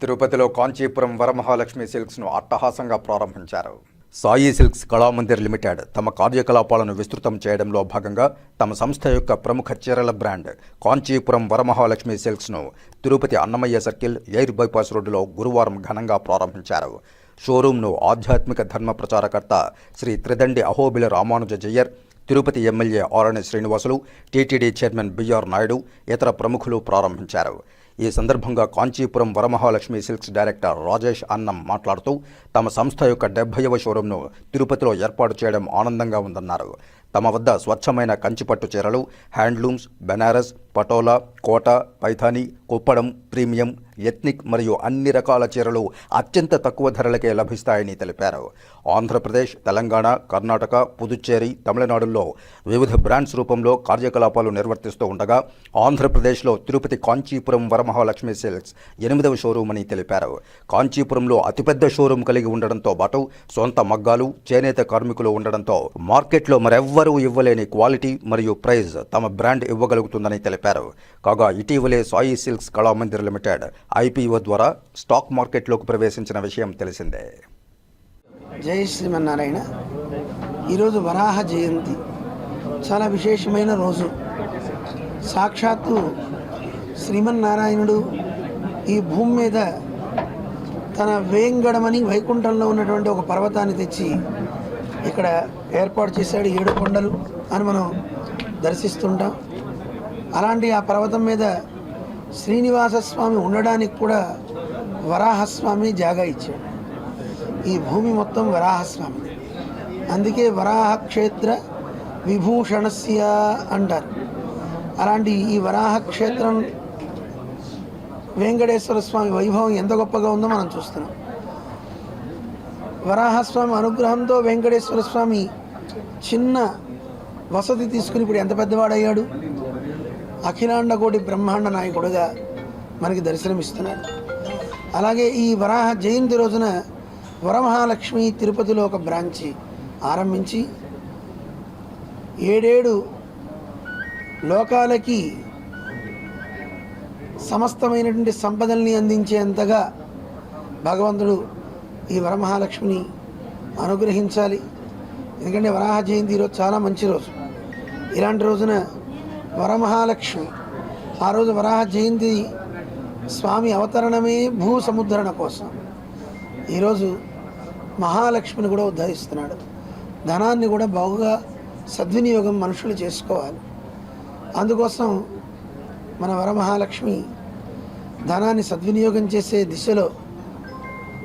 తిరుపతిలో కాంచీపురం వరమహాలక్ష్మి సిల్క్స్ను అట్టహాసంగా ప్రారంభించారు. సాయి సిల్క్స్ కళామందిర్ లిమిటెడ్ తమ కార్యకలాపాలను విస్తృతం చేయడంలో భాగంగా తమ సంస్థ యొక్క ప్రముఖ చీరల బ్రాండ్ కాంచీపురం వరమహాలక్ష్మి సిల్క్స్ను Tirupati Annamayya circle air bypass రోడ్డులో గురువారం ఘనంగా ప్రారంభించారు. షోరూంను ఆధ్యాత్మిక ధర్మ ప్రచారకర్త Shri Tridandi Ahobila Ramanuja Jeeyar, Tirupati MLA Arani Srinivasulu, TTD chairman BR Naidu, ఇతర ప్రముఖులు ప్రారంభించారు. ఈ సందర్భంగా కాంచీపురం వరమహాలక్ష్మి సిల్క్స్ డైరెక్టర్ రాజేష్ అన్నం మాట్లాడుతూ తమ సంస్థ యొక్క 70వ షోరూంను తిరుపతిలో ఏర్పాటు చేయడం ఆనందంగా ఉందన్నారు. తమ వద్ద స్వచ్ఛమైన కంచిపట్టు చీరలు, హ్యాండ్లూమ్స్, బెనారస్, పటోలా, కోట, పైథానీ, కుప్పడం, ప్రీమియం, ఎత్నిక్ మరియు అన్ని రకాల చీరలు అత్యంత తక్కువ ధరలకే లభిస్తాయని తెలిపారు. ఆంధ్రప్రదేశ్, తెలంగాణ, కర్ణాటక, పుదుచ్చేరి, తమిళనాడుల్లో వివిధ బ్రాండ్స్ రూపంలో కార్యకలాపాలు నిర్వర్తిస్తూ ఉండగా ఆంధ్రప్రదేశ్లో తిరుపతి కాంచీపురం వరమహాలక్ష్మి సిల్క్స్ 8వ షోరూం అని తెలిపారు. కాంచీపురంలో అతిపెద్ద షోరూం కలిగి ఉండడంతో పాటు సొంత మగ్గాలు, చేనేత కార్మికులు ఉండడంతో మార్కెట్లో మరెవ్వరూ ఇవ్వలేని క్వాలిటీ మరియు ప్రైజ్ తమ బ్రాండ్ ఇవ్వగలుగుతుందని తెలిపారు. కాగా ఇటీవలే Sai silks Kalamandir limited IPO ద్వారా స్టాక్ మార్కెట్లోకి ప్రవేశించిన విషయం తెలిసిందే. జై శ్రీమన్నారాయణ. ఈరోజు వరాహ జయంతి, చాలా విశేషమైన రోజు. సాక్షాత్తు శ్రీమన్నారాయణుడు ఈ భూమి మీద తన వేంగడమని వైకుంఠంలో ఉన్నటువంటి ఒక పర్వతాన్ని తెచ్చి ఇక్కడ ఏర్పాటు చేశాడు. 7 కొండలు అని మనం దర్శిస్తుంటాం. అలాంటి ఆ పర్వతం మీద శ్రీనివాస స్వామి ఉండడానికి కూడా వరాహస్వామి జాగా ఇచ్చాడు. ఈ భూమి మొత్తం వరాహస్వామి, అందుకే వరాహ క్షేత్ర విభూషణస్య అంటారు. అలాంటి ఈ వరాహ క్షేత్రం వెంకటేశ్వర స్వామి వైభవం ఎంత గొప్పగా ఉందో మనం చూస్తున్నాం. వరాహస్వామి అనుగ్రహంతో వెంకటేశ్వర స్వామి చిన్న వసతి తీసుకుని ఇప్పుడు ఎంత పెద్దవాడయ్యాడు. అఖిలాండ కోటి బ్రహ్మాండ నాయకుడుగా మనకి దర్శనమిస్తున్నాడు. అలాగే ఈ వరాహ జయంతి రోజున వరమహాలక్ష్మి తిరుపతిలో ఒక బ్రాంచి ఆరంభించి 7 లోకాలకి సమస్తమైనటువంటి సంపదల్ని అందించేంతగా భగవంతుడు ఈ వరమహాలక్ష్మిని అనుగ్రహించాలి. ఎందుకంటే వరాహ జయంతి ఈరోజు చాలా మంచి రోజు. ఇలాంటి రోజున వరమహాలక్ష్మి, ఆ రోజు వరాహ జయంతి స్వామి అవతరణమే భూ సముద్రణ కోసం. ఈరోజు మహాలక్ష్మిని కూడా ఉద్ధరిస్తున్నాడు. ధనాన్ని కూడా బాగుగా సద్వినియోగం మనుషులు చేసుకోవాలి. అందుకోసం మన వరమహాలక్ష్మి ధనాన్ని సద్వినియోగం చేసే దిశలో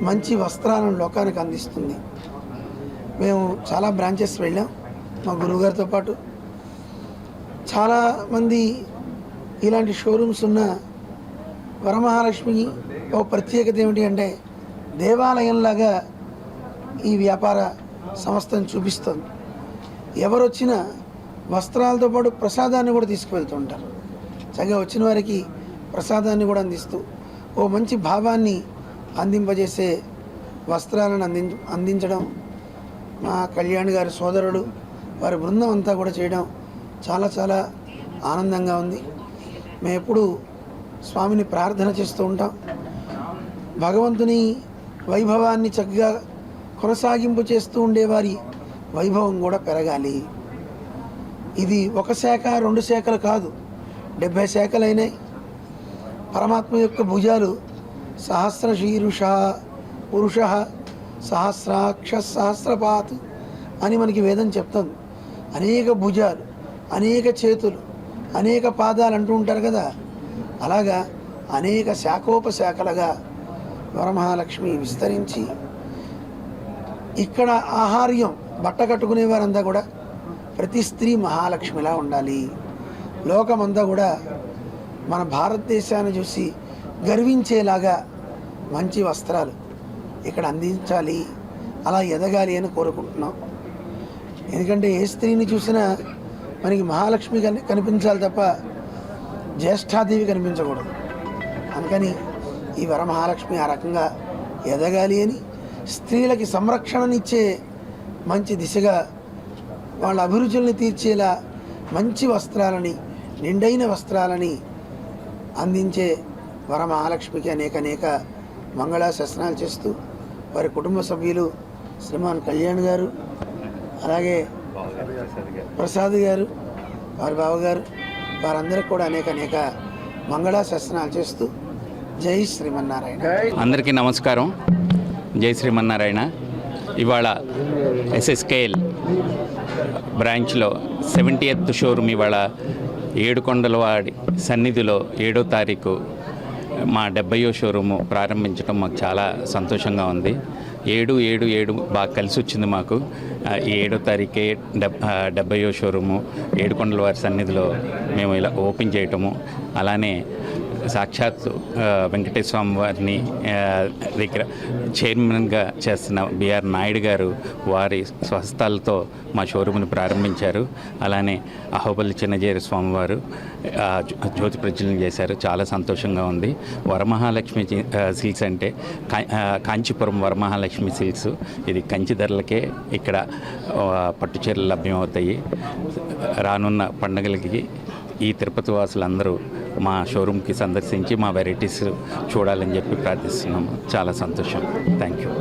మంచి వస్త్రాలను లోకానికి అందిస్తుంది. మేము చాలా బ్రాంచెస్ వెళ్ళాం మా గురువుగారితో పాటు. చాలామంది ఇలాంటి షోరూమ్స్ ఉన్న వరమహాలక్ష్మికి ఒక ప్రత్యేకత ఏమిటి అంటే దేవాలయంలాగా ఈ వ్యాపార సంస్థను చూపిస్తుంది. ఎవరు వచ్చినా వస్త్రాలతో పాటు ప్రసాదాన్ని కూడా తీసుకువెళ్తుంటారు. చక్కగా వచ్చిన వారికి ప్రసాదాన్ని కూడా అందిస్తూ ఓ మంచి భావాన్ని అందింపజేసే వస్త్రాలను అందించడం మా కళ్యాణ్ గారి సోదరుడు వారి బృందం అంతా కూడా చేయడం చాలా చాలా ఆనందంగా ఉంది. మేము ఎప్పుడు స్వామిని ప్రార్థన చేస్తూ ఉంటాం. భగవంతుని వైభవాన్ని చక్కగా కొనసాగింపు చేస్తూ ఉండేవారి వైభవం కూడా పెరగాలి. ఇది 1 శాఖ 2 శాఖలు కాదు, 70 శాఖలు అయినాయి. పరమాత్మ యొక్క భుజాలు సహస్ర శీరుష పురుష సహస్రాక్ష సహస్రపాత్ అని మనకి వేదం చెప్తుంది. అనేక భుజాలు, అనేక చేతులు, అనేక పాదాలు అంటూ ఉంటారు కదా. అలాగా అనేక శాఖోపశాఖలుగా వరమహాలక్ష్మి విస్తరించి ఇక్కడ ఆహార్యం బట్ట కట్టుకునే వారంతా కూడా ప్రతి స్త్రీ మహాలక్ష్మిలా ఉండాలి. లోకమంతా కూడా మన భారతదేశాన్ని చూసి గర్వించేలాగా మంచి వస్త్రాలు ఇక్కడ అందించాలి, అలా ఎదగాలి అని కోరుకుంటున్నాం. ఎందుకంటే ఏ స్త్రీని చూసినా మనకి మహాలక్ష్మి కనిపించాలి తప్ప జ్యేష్ఠాదేవి కనిపించకూడదు. అందుకని ఈ వరమహాలక్ష్మి ఆ రకంగా ఎదగాలి అని స్త్రీలకి సంరక్షణనిచ్చే మంచి దిశగా వాళ్ళ అభిరుచుల్ని తీర్చేలా మంచి వస్త్రాలని, నిండైన వస్త్రాలని అందించే వరమహాలక్ష్మికి అనేక మంగళాశాసనాలు చేస్తూ వారి కుటుంబ సభ్యులు శ్రీమాన్ కళ్యాణ్ గారు, అలాగే ప్రసాద్ గారు, వారి బావగారు, వారందరికీ కూడా అనేక మంగళాశాసనాలు చేస్తూ జై శ్రీమన్నారాయణ. అందరికీ నమస్కారం. జై శ్రీమన్నారాయణ. ఇవాళ ఎస్ఎస్కేఎల్ బ్రాంచ్లో 70th షోరూమ్ ఇవాళ ఏడుకొండలవాడి సన్నిధిలో 7వ తారీఖు మా 70వ షోరూము ప్రారంభించడం మాకు చాలా సంతోషంగా ఉంది. 7/7/7 బాగా కలిసి వచ్చింది మాకు. ఈ 7వ తారీఖే 70వ షోరూము ఏడుకొండలవారి సన్నిధిలో మేము ఇలా ఓపెన్ చేయటము, అలానే సాక్షాత్ వెంకటేశ్వర స్వామి వారిని దగ్గర చైర్మన్గా చేస్తున్న బిఆర్ నాయుడు గారు వారి స్వహస్తాలతో మా షోరూమ్ని ప్రారంభించారు. అలానే అహోబలి చిన్నజేరి స్వామివారు జ్యోతి ప్రజ్వలన చేశారు. చాలా సంతోషంగా ఉంది. వరమహాలక్ష్మి సిల్క్స్ అంటే కాంచీపురం వరమహాలక్ష్మి సిల్క్స్. ఇది కంచి ధరలకే ఇక్కడ పట్టుచీరలు లభ్యమవుతాయి. రానున్న పండుగలకి ఈ తిరుపతి వాసులందరూ మా షోరూమ్కి సందర్శించి మా వెరైటీస్ చూడాలని చెప్పి ప్రార్థిస్తున్నాము. చాలా సంతోషం. Thank you.